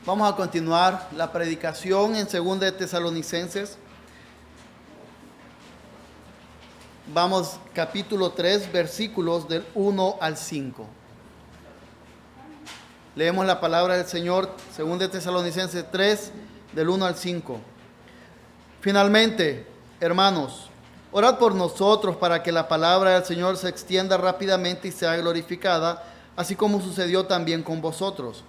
Vamos a continuar la predicación en 2 de Tesalonicenses. Vamos capítulo 3, versículos del 1 al 5. Leemos la palabra del Señor, 2 de Tesalonicenses 3, del 1 al 5. Finalmente, hermanos, orad por nosotros para que la palabra del Señor se extienda rápidamente y sea glorificada, así como sucedió también con vosotros,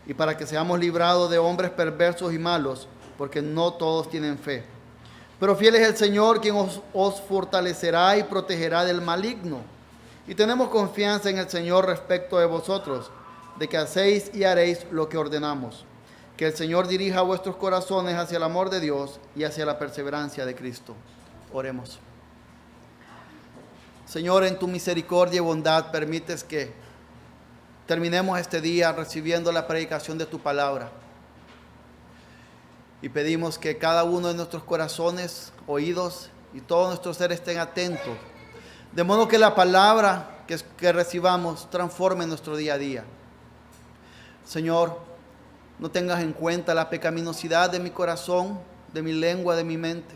y para que seamos librados de hombres perversos y malos, porque no todos tienen fe. Pero fiel es el Señor, quien os fortalecerá y protegerá del maligno. Y tenemos confianza en el Señor respecto de vosotros, de que hacéis y haréis lo que ordenamos. Que el Señor dirija vuestros corazones hacia el amor de Dios y hacia la perseverancia de Cristo. Oremos. Señor, en tu misericordia y bondad permites que terminemos este día recibiendo la predicación de tu palabra. Y pedimos que cada uno de nuestros corazones, oídos y todos nuestros seres estén atentos, de modo que la palabra que recibamos transforme nuestro día a día. Señor, no tengas en cuenta la pecaminosidad de mi corazón, de mi lengua, de mi mente,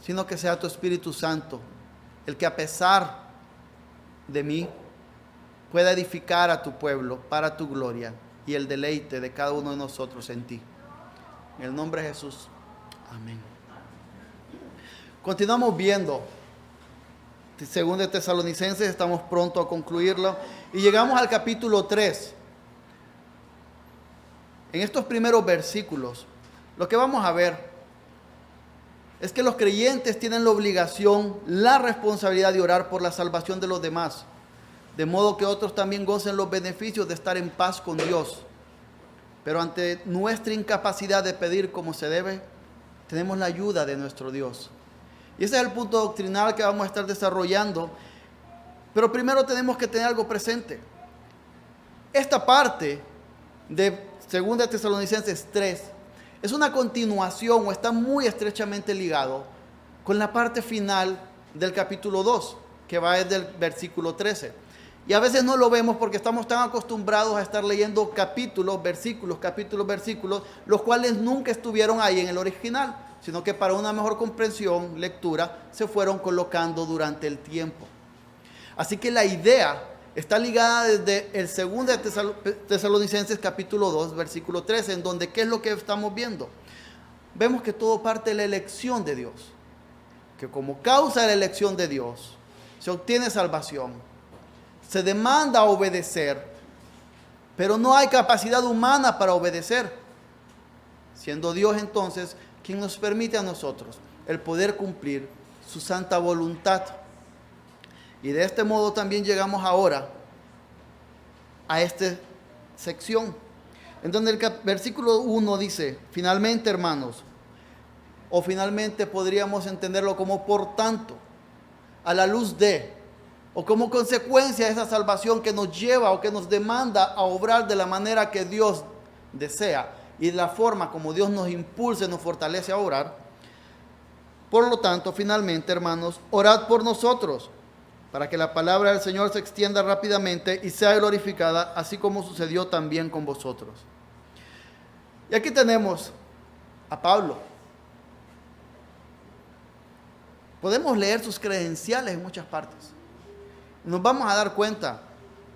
sino que sea tu Espíritu Santo el que, a pesar de mí, pueda edificar a tu pueblo para tu gloria y el deleite de cada uno de nosotros en ti. En el nombre de Jesús. Amén. Continuamos viendo 2 de Tesalonicenses, estamos pronto a concluirlo y llegamos al capítulo 3. En estos primeros versículos, lo que vamos a ver es que los creyentes tienen la obligación, la responsabilidad de orar por la salvación de los demás, de modo que otros también gocen los beneficios de estar en paz con Dios. Pero ante nuestra incapacidad de pedir como se debe, tenemos la ayuda de nuestro Dios. Y ese es el punto doctrinal que vamos a estar desarrollando. Pero primero tenemos que tener algo presente. Esta parte de 2 de Tesalonicenses 3 es una continuación o está muy estrechamente ligado con la parte final del capítulo 2, que va desde el versículo 13. Y a veces no lo vemos porque estamos tan acostumbrados a estar leyendo capítulos, versículos, los cuales nunca estuvieron ahí en el original, sino que para una mejor comprensión, lectura, se fueron colocando durante el tiempo. Así que la idea está ligada desde el 2 de Tesalonicenses capítulo 2, versículo 13, en donde ¿qué es lo que estamos viendo? Vemos que todo parte de la elección de Dios, que como causa de la elección de Dios se obtiene salvación. Se demanda obedecer, pero no hay capacidad humana para obedecer, siendo Dios entonces quien nos permite a nosotros el poder cumplir su santa voluntad. Y de este modo también llegamos ahora a esta sección, en donde el versículo 1 dice, finalmente, hermanos, o finalmente podríamos entenderlo como por tanto, a la luz de, o como consecuencia de esa salvación que nos lleva o que nos demanda a obrar de la manera que Dios desea y de la forma como Dios nos impulsa y nos fortalece a orar. Por lo tanto, finalmente, hermanos, orad por nosotros, para que la palabra del Señor se extienda rápidamente y sea glorificada, así como sucedió también con vosotros. Y aquí tenemos a Pablo. Podemos leer sus credenciales en muchas partes. Nos vamos a dar cuenta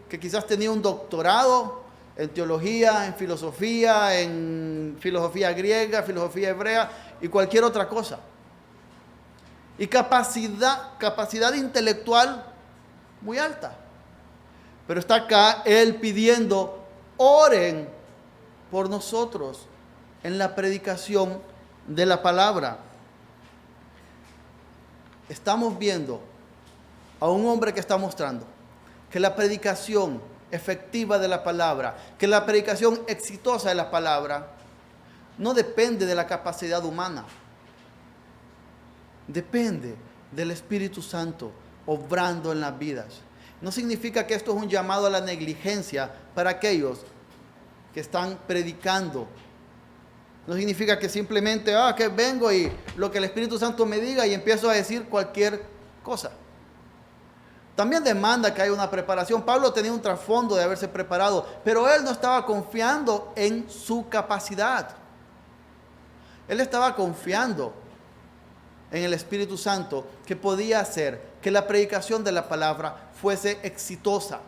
que quizás tenía un doctorado en teología, en filosofía griega, filosofía hebrea y cualquier otra cosa. Y capacidad intelectual muy alta. Pero está acá él pidiendo, oren por nosotros en la predicación de la palabra. Estamos viendo a un hombre que está mostrando que la predicación efectiva de la palabra, que la predicación exitosa de la palabra, no depende de la capacidad humana. Depende del Espíritu Santo obrando en las vidas. No significa que esto es un llamado a la negligencia para aquellos que están predicando. No significa que simplemente, que vengo y lo que el Espíritu Santo me diga y empiezo a decir cualquier cosa. también demanda que haya una preparación. Pablo tenía un trasfondo de haberse preparado, pero él no estaba confiando en su capacidad. Él estaba confiando en el Espíritu Santo, que podía hacer que la predicación de la palabra fuese exitosa.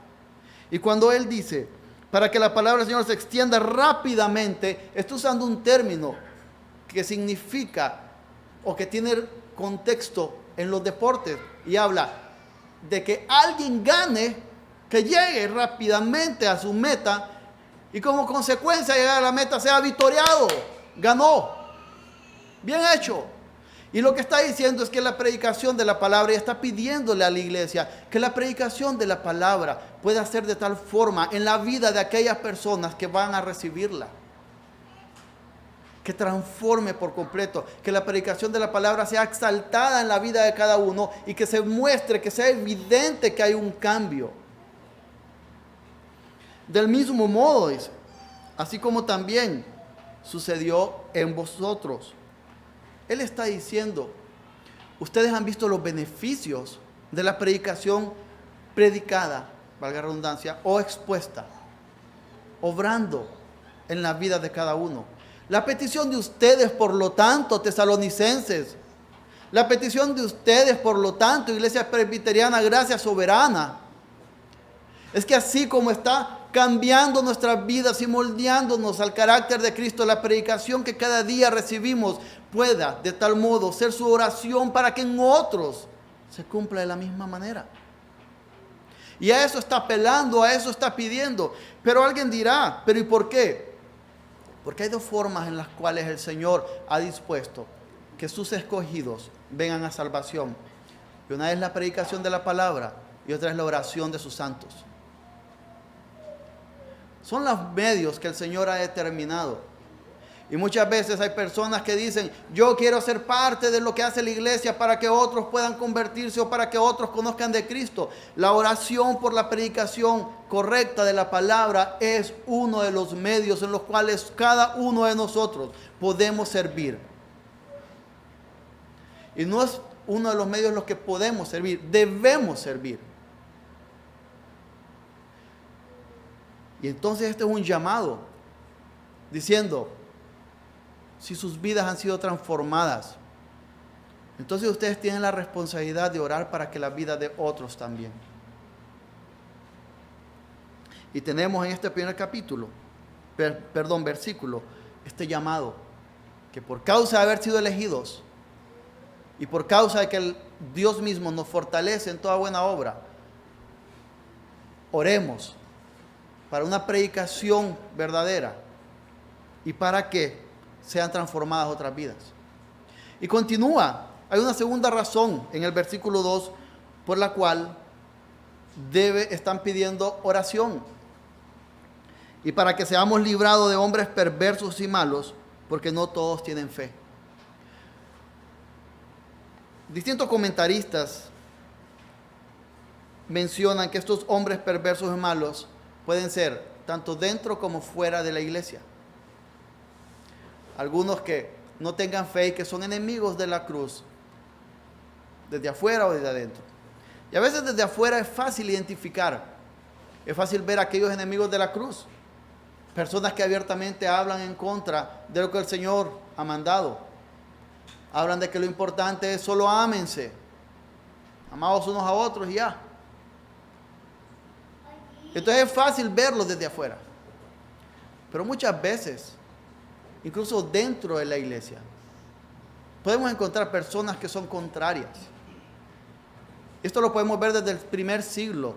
Y cuando él dice, para que la palabra del Señor se extienda rápidamente, está usando un término que significa o que tiene contexto en los deportes, y habla de que alguien gane, que llegue rápidamente a su meta, y como consecuencia de llegar a la meta sea victoriado, ganó. Bien hecho. Y lo que está diciendo es que la predicación de la palabra, y está pidiéndole a la iglesia que la predicación de la palabra pueda ser de tal forma en la vida de aquellas personas que van a recibirla, que transforme por completo, que la predicación de la palabra sea exaltada en la vida de cada uno y que se muestre, que sea evidente que hay un cambio. Del mismo modo, dice, así como también sucedió en vosotros. Él está diciendo, ustedes han visto los beneficios de la predicación predicada, valga la redundancia, o expuesta, obrando en la vida de cada uno. La petición de ustedes, por lo tanto, tesalonicenses, la petición de ustedes, por lo tanto, Iglesia Presbiteriana Gracia Soberana, es que así como está cambiando nuestras vidas y moldeándonos al carácter de Cristo, la predicación que cada día recibimos pueda de tal modo ser su oración para que en otros se cumpla de la misma manera. Y a eso está apelando, a eso está pidiendo. Pero alguien dirá, ¿pero y por qué? Porque hay dos formas en las cuales el Señor ha dispuesto que sus escogidos vengan a salvación. Y una es la predicación de la palabra y otra es la oración de sus santos. Son los medios que el Señor ha determinado. Y muchas veces hay personas que dicen, yo quiero ser parte de lo que hace la iglesia para que otros puedan convertirse o para que otros conozcan de Cristo. La oración por la predicación correcta de la palabra es uno de los medios en los cuales cada uno de nosotros podemos servir. Y no es uno de los medios en los que podemos servir, debemos servir. Y entonces este es un llamado diciendo, si sus vidas han sido transformadas, entonces ustedes tienen la responsabilidad de orar para que la vida de otros también. Y tenemos en este primer versículo, este llamado, que por causa de haber sido elegidos y por causa de que Dios mismo nos fortalece en toda buena obra, oremos para una predicación verdadera y para que sean transformadas otras vidas. Y continúa, hay una segunda razón en el versículo 2 por la cual están pidiendo oración. Y para que seamos librados de hombres perversos y malos, porque no todos tienen fe. Distintos comentaristas mencionan que estos hombres perversos y malos pueden ser tanto dentro como fuera de la iglesia. Algunos que no tengan fe y que son enemigos de la cruz, desde afuera o desde adentro. Y a veces desde afuera es fácil identificar, es fácil ver a aquellos enemigos de la cruz, personas que abiertamente hablan en contra de lo que el Señor ha mandado. Hablan de que lo importante es solo ámense, amados unos a otros y ya. Entonces es fácil verlos desde afuera. Pero muchas veces, incluso dentro de la iglesia, podemos encontrar personas que son contrarias. Esto lo podemos ver desde el primer siglo,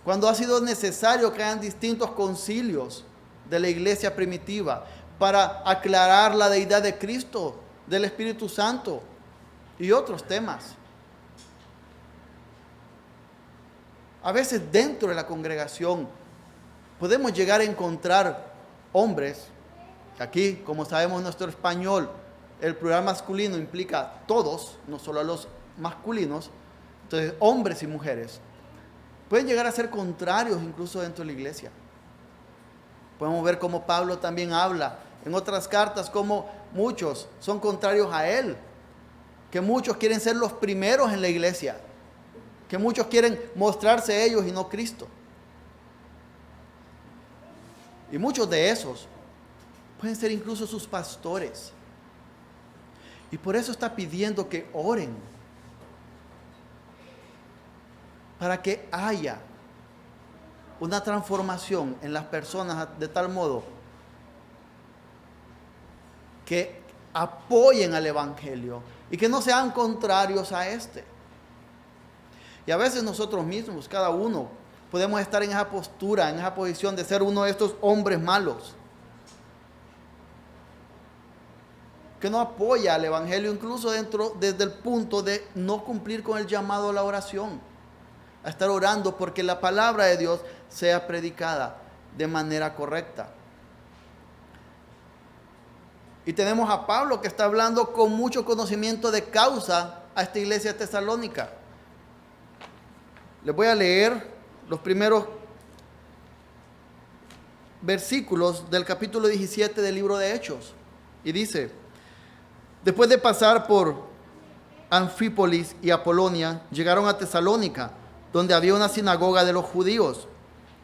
cuando ha sido necesario que hayan distintos concilios de la iglesia primitiva para aclarar la deidad de Cristo, del Espíritu Santo y otros temas. A veces dentro de la congregación podemos llegar a encontrar hombres. Aquí, como sabemos, nuestro español, el plural masculino implica todos, no solo a los masculinos. Entonces, hombres y mujeres pueden llegar a ser contrarios incluso dentro de la iglesia. Podemos ver cómo Pablo también habla en otras cartas, cómo muchos son contrarios a él, que muchos quieren ser los primeros en la iglesia. que muchos quieren mostrarse ellos y no Cristo. Y muchos de esos pueden ser incluso sus pastores. Y por eso está pidiendo que oren para que haya una transformación en las personas de tal modo que apoyen al Evangelio y que no sean contrarios a este. Y a veces nosotros mismos, cada uno, podemos estar en esa postura, en esa posición de ser uno de estos hombres malos, que no apoya al Evangelio, incluso desde el punto de no cumplir con el llamado a la oración, a estar orando porque la palabra de Dios sea predicada de manera correcta. Y tenemos a Pablo que está hablando con mucho conocimiento de causa a esta iglesia tesalónica. Les voy a leer los primeros versículos del capítulo 17 del libro de Hechos. Y dice: después de pasar por Anfípolis y Apolonia, llegaron a Tesalónica, donde había una sinagoga de los judíos.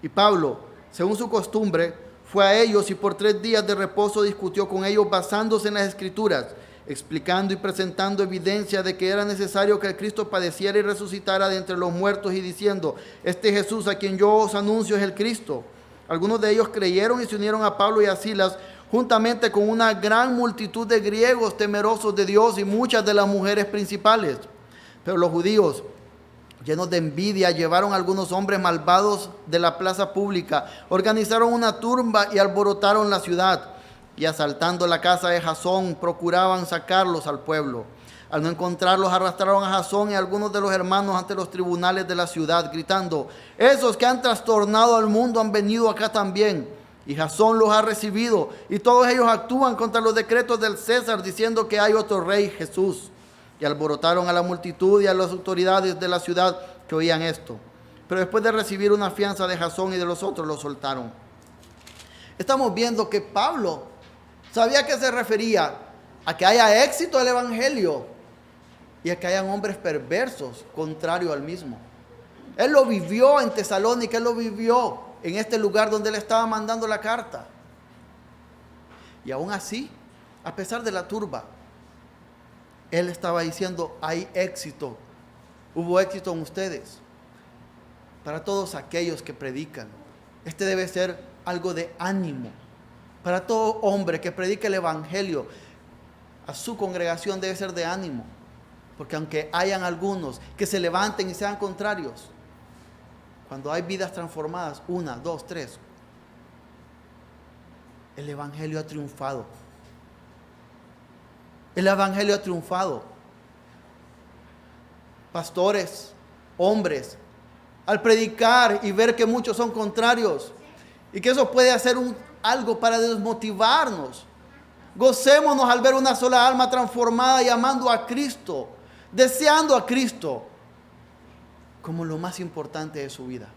Y Pablo, según su costumbre, fue a ellos y por 3 días de reposo discutió con ellos basándose en las Escrituras, explicando y presentando evidencia de que era necesario que el Cristo padeciera y resucitara de entre los muertos, y diciendo: este Jesús a quien yo os anuncio es el Cristo. Algunos de ellos creyeron y se unieron a Pablo y a Silas, juntamente con una gran multitud de griegos temerosos de Dios y muchas de las mujeres principales. Pero los judíos, llenos de envidia, llevaron a algunos hombres malvados de la plaza pública, organizaron una turba y alborotaron la ciudad. Y asaltando la casa de Jasón, procuraban sacarlos al pueblo. Al no encontrarlos, arrastraron a Jasón y a algunos de los hermanos ante los tribunales de la ciudad, gritando: esos que han trastornado al mundo han venido acá también. Y Jasón los ha recibido, y todos ellos actúan contra los decretos del César, diciendo que hay otro rey, Jesús. Y alborotaron a la multitud y a las autoridades de la ciudad que oían esto. Pero después de recibir una fianza de Jasón y de los otros, los soltaron. Estamos viendo que Pablo sabía que se refería a que haya éxito del Evangelio y a que hayan hombres perversos contrarios al mismo. Él lo vivió en Tesalónica, él lo vivió en este lugar donde él estaba mandando la carta. Y aún así, a pesar de la turba, él estaba diciendo: hay éxito, hubo éxito en ustedes. Para todos aquellos que predican, este debe ser algo de ánimo. Para todo hombre que predique el Evangelio, a su congregación debe ser de ánimo. Porque aunque hayan algunos que se levanten y sean contrarios, cuando hay vidas transformadas, 1, 2, 3, el Evangelio ha triunfado. El Evangelio ha triunfado. Pastores, hombres, al predicar y ver que muchos son contrarios y que eso puede hacer algo para desmotivarnos, gocémonos al ver una sola alma transformada y amando a Cristo, deseando a Cristo como lo más importante de su vida.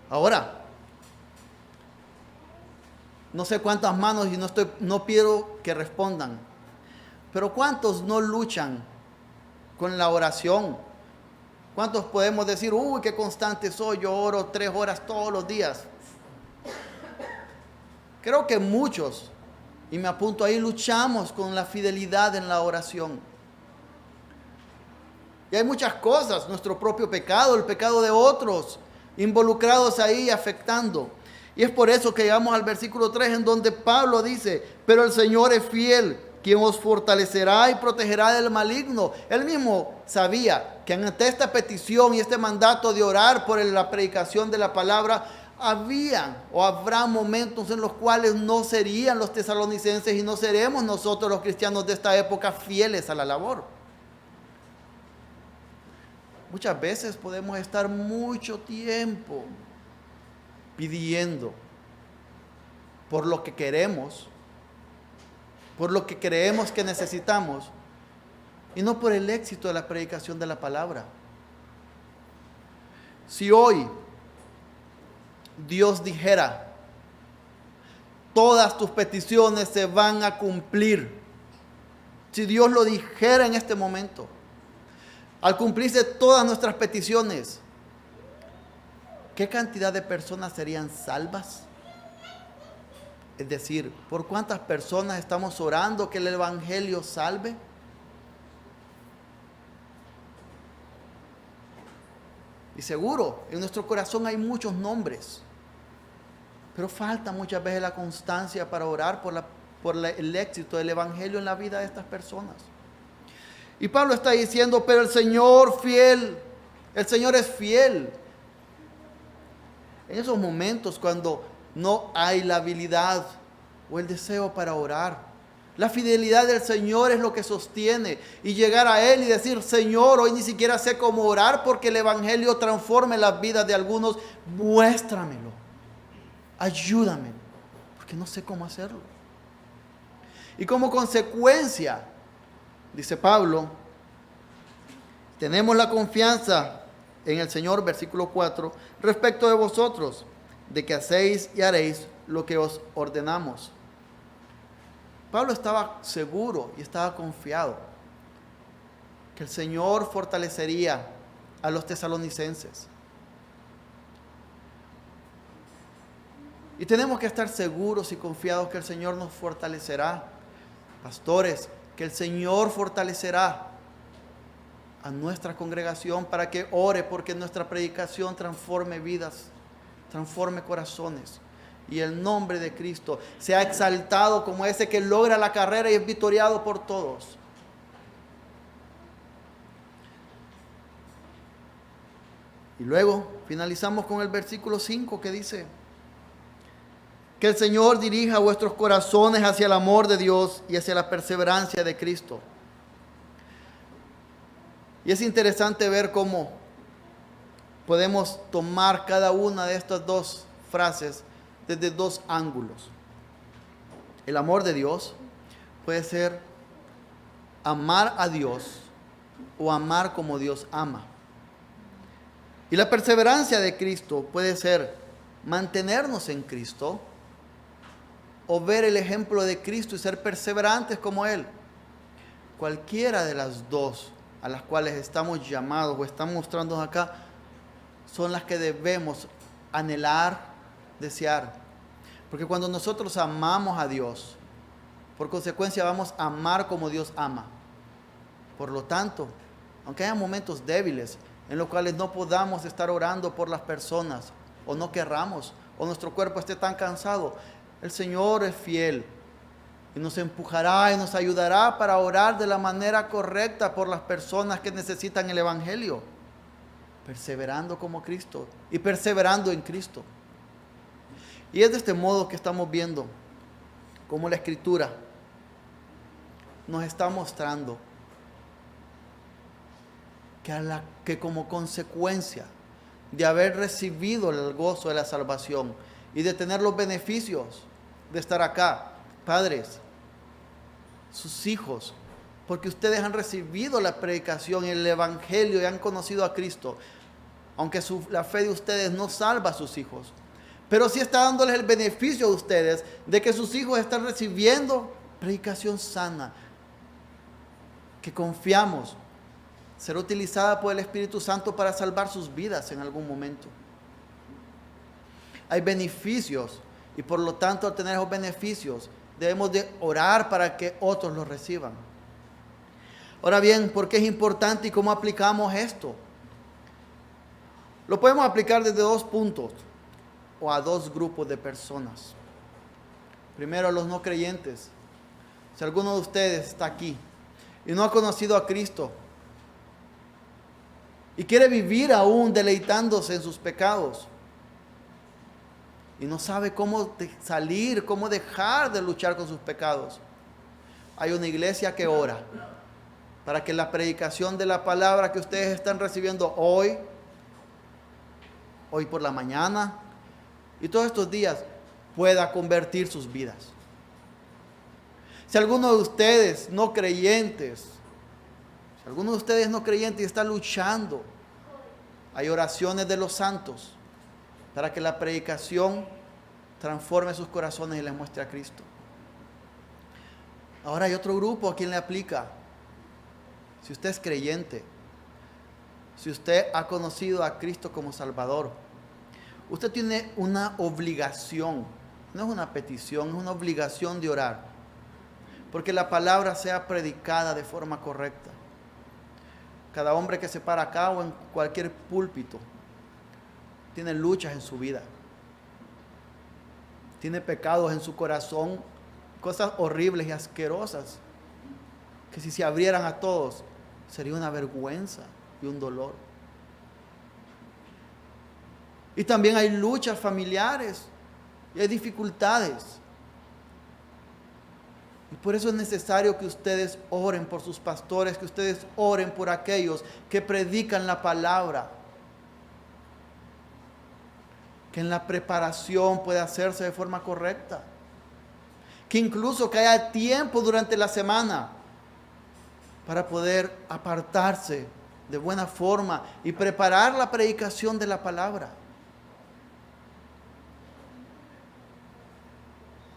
Ahora, no sé cuántas manos, y no pido que respondan, pero ¿cuántos no luchan con la oración? ¿Cuántos podemos decir: uy, qué constante soy, yo oro 3 horas todos los días? Creo que muchos, y me apunto ahí, luchamos con la fidelidad en la oración. Y hay muchas cosas, nuestro propio pecado, el pecado de otros, involucrados ahí, afectando. Y es por eso que llegamos al versículo 3, en donde Pablo dice: pero el Señor es fiel, quien os fortalecerá y protegerá del maligno. Él mismo sabía que ante esta petición y este mandato de orar por la predicación de la palabra, habrá momentos en los cuales no serían los tesalonicenses y no seremos nosotros los cristianos de esta época fieles a la labor. Muchas veces podemos estar mucho tiempo pidiendo por lo que queremos, por lo que creemos que necesitamos, y no por el éxito de la predicación de la palabra. Si hoy Dios dijera: todas tus peticiones se van a cumplir, Si Dios lo dijera en este momento, al cumplirse todas nuestras peticiones, ¿qué cantidad de personas serían salvas? Es decir, ¿por cuántas personas estamos orando que el Evangelio salve? Y seguro, en nuestro corazón hay muchos nombres, pero falta muchas veces la constancia para orar por el éxito del Evangelio en la vida de estas personas. Y Pablo está diciendo, pero el Señor es fiel. En esos momentos cuando no hay la habilidad o el deseo para orar, la fidelidad del Señor es lo que sostiene. Y llegar a Él y decir, Señor, hoy ni siquiera sé cómo orar porque el Evangelio transforme las vidas de algunos. Muéstramelo. Ayúdame. Porque no sé cómo hacerlo. Y como consecuencia, dice Pablo, tenemos la confianza en el Señor, versículo 4, respecto de vosotros, de que hacéis y haréis lo que os ordenamos. Pablo estaba seguro y estaba confiado que el Señor fortalecería a los tesalonicenses. Y tenemos que estar seguros y confiados que el Señor nos fortalecerá. Pastores, que el Señor fortalecerá a nuestra congregación para que ore porque nuestra predicación transforme vidas, transforme corazones. Y el nombre de Cristo sea exaltado como ese que logra la carrera y es victoriado por todos. Y luego finalizamos con el versículo 5 que dice, que el Señor dirija vuestros corazones hacia el amor de Dios y hacia la perseverancia de Cristo. Y es interesante ver cómo podemos tomar cada una de estas dos frases desde dos ángulos. El amor de Dios puede ser amar a Dios o amar como Dios ama. Y la perseverancia de Cristo puede ser mantenernos en Cristo o ver el ejemplo de Cristo y ser perseverantes como Él. Cualquiera de las dos a las cuales estamos llamados o están mostrando acá son las que debemos anhelar, desear. Porque cuando nosotros amamos a Dios, por consecuencia vamos a amar como Dios ama. Por lo tanto, aunque haya momentos débiles en los cuales no podamos estar orando por las personas, o no querramos, o nuestro cuerpo esté tan cansado, el Señor es fiel y nos empujará y nos ayudará para orar de la manera correcta por las personas que necesitan el Evangelio, perseverando como Cristo y perseverando en Cristo. Y es de este modo que estamos viendo cómo la Escritura nos está mostrando que como consecuencia de haber recibido el gozo de la salvación y de tener los beneficios de estar acá, padres, sus hijos, porque ustedes han recibido la predicación y el Evangelio y han conocido a Cristo, aunque la fe de ustedes no salva a sus hijos, pero sí está dándoles el beneficio a ustedes de que sus hijos están recibiendo predicación sana, que confiamos será utilizada por el Espíritu Santo para salvar sus vidas en algún momento. Hay beneficios y por lo tanto al tener esos beneficios debemos de orar para que otros los reciban. Ahora bien, ¿por qué es importante y cómo aplicamos esto? Lo podemos aplicar desde dos puntos o a dos grupos de personas. Primero, a los no creyentes. Si alguno de ustedes está aquí y no ha conocido a Cristo y quiere vivir aún deleitándose en sus pecados y no sabe cómo salir, cómo dejar de luchar con sus pecados, hay una iglesia que ora para que la predicación de la palabra que ustedes están recibiendo hoy por la mañana y todos estos días pueda convertir sus vidas. Si alguno de ustedes no creyentes, está luchando, hay oraciones de los santos para que la predicación transforme sus corazones y les muestre a Cristo. Ahora hay otro grupo a quien le aplica. Si usted es creyente, si usted ha conocido a Cristo como Salvador, usted tiene una obligación, no es una petición, es una obligación de orar, porque la palabra sea predicada de forma correcta. Cada hombre que se para acá o en cualquier púlpito tiene luchas en su vida, tiene pecados en su corazón, cosas horribles y asquerosas, que si se abrieran a todos, sería una vergüenza y un dolor. Y también hay luchas familiares y hay dificultades. Y por eso es necesario que ustedes oren por sus pastores, que ustedes oren por aquellos que predican la palabra. Que en la preparación pueda hacerse de forma correcta. Que incluso que haya tiempo durante la semana para poder apartarse de buena forma y preparar la predicación de la palabra.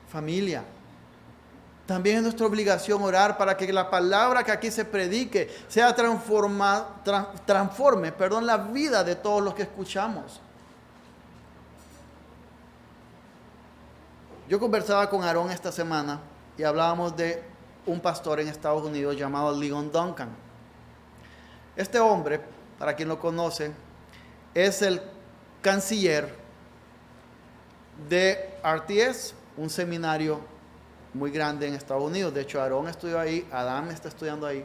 Familia, también es nuestra obligación orar para que la palabra que aquí se predique sea transforme la vida de todos los que escuchamos. Yo conversaba con Aarón esta semana y hablábamos de un pastor en Estados Unidos llamado Ligon Duncan. Este hombre, para quien lo conoce, es el canciller de RTS, un seminario muy grande en Estados Unidos. De hecho, Aarón estudió ahí, Adán está estudiando ahí.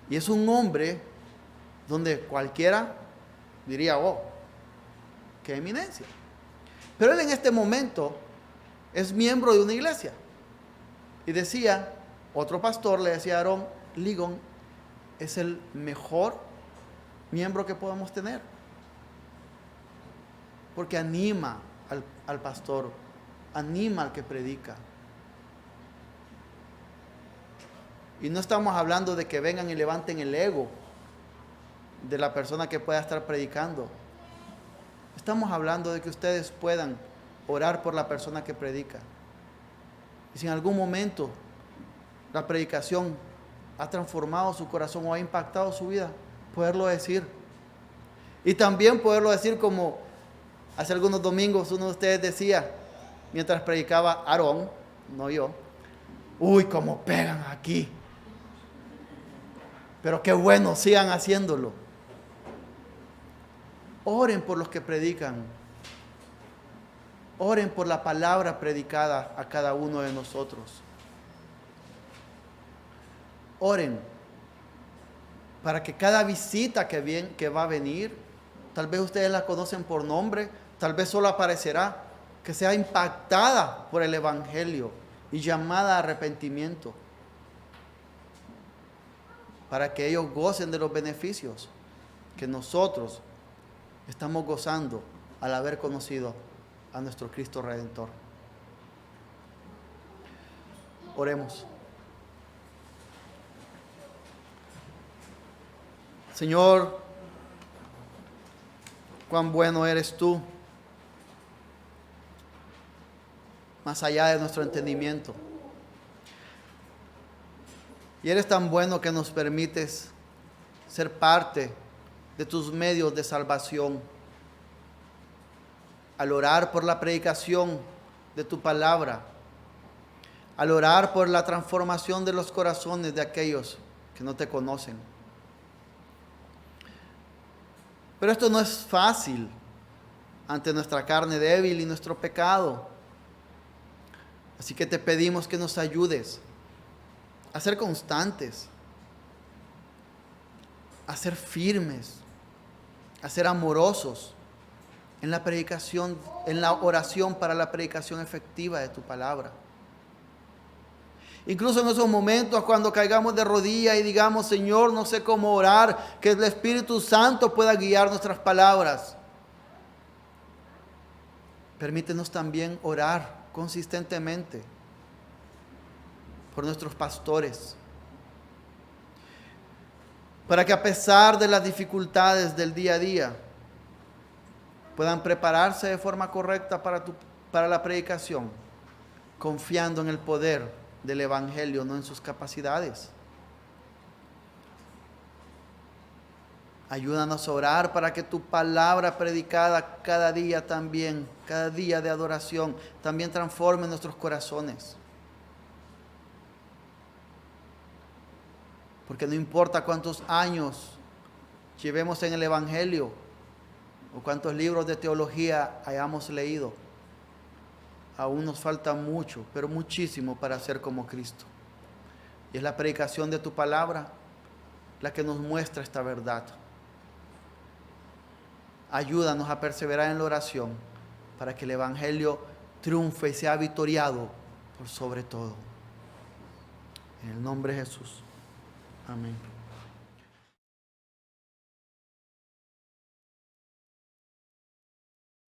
Y es un hombre donde cualquiera diría, oh, qué eminencia. Pero él en este momento es miembro de una iglesia. Y decía, otro pastor le decía a Aarón, Ligon es el mejor miembro que podemos tener. Porque anima al pastor, anima al que predica. Y no estamos hablando de que vengan y levanten el ego de la persona que pueda estar predicando. Estamos hablando de que ustedes puedan orar por la persona que predica. Y si en algún momento la predicación ha transformado su corazón o ha impactado su vida, poderlo decir. Y también poderlo decir como hace algunos domingos uno de ustedes decía, mientras predicaba Aarón, no yo, uy, cómo pegan aquí. Pero qué bueno, sigan haciéndolo. Oren por los que predican. Oren por la palabra predicada a cada uno de nosotros. Oren para que cada visita que va a venir, tal vez ustedes la conocen por nombre, tal vez solo aparecerá, que sea impactada por el Evangelio y llamada a arrepentimiento, para que ellos gocen de los beneficios que nosotros estamos gozando al haber conocido a nuestro Cristo Redentor. Oremos. Señor, cuán bueno eres tú, más allá de nuestro entendimiento. Y eres tan bueno que nos permites ser parte de tus medios de salvación. Al orar por la predicación de tu palabra, al orar por la transformación de los corazones de aquellos que no te conocen. Pero esto no es fácil ante nuestra carne débil y nuestro pecado. Así que te pedimos que nos ayudes a ser constantes, a ser firmes, a ser amorosos en la predicación, en la oración para la predicación efectiva de tu palabra. Incluso en esos momentos cuando caigamos de rodillas y digamos, Señor, no sé cómo orar, que el Espíritu Santo pueda guiar nuestras palabras. Permítenos también orar consistentemente por nuestros pastores, para que a pesar de las dificultades del día a día, puedan prepararse de forma correcta para la predicación, confiando en el poder del Evangelio, no en sus capacidades. Ayúdanos a orar para que tu palabra predicada cada día también, cada día de adoración, también transforme nuestros corazones. Porque no importa cuántos años llevemos en el Evangelio o cuántos libros de teología hayamos leído, aún nos falta mucho, pero muchísimo para ser como Cristo. Y es la predicación de tu palabra la que nos muestra esta verdad. Ayúdanos a perseverar en la oración para que el Evangelio triunfe y sea victoriado por sobre todo. En el nombre de Jesús. Amén.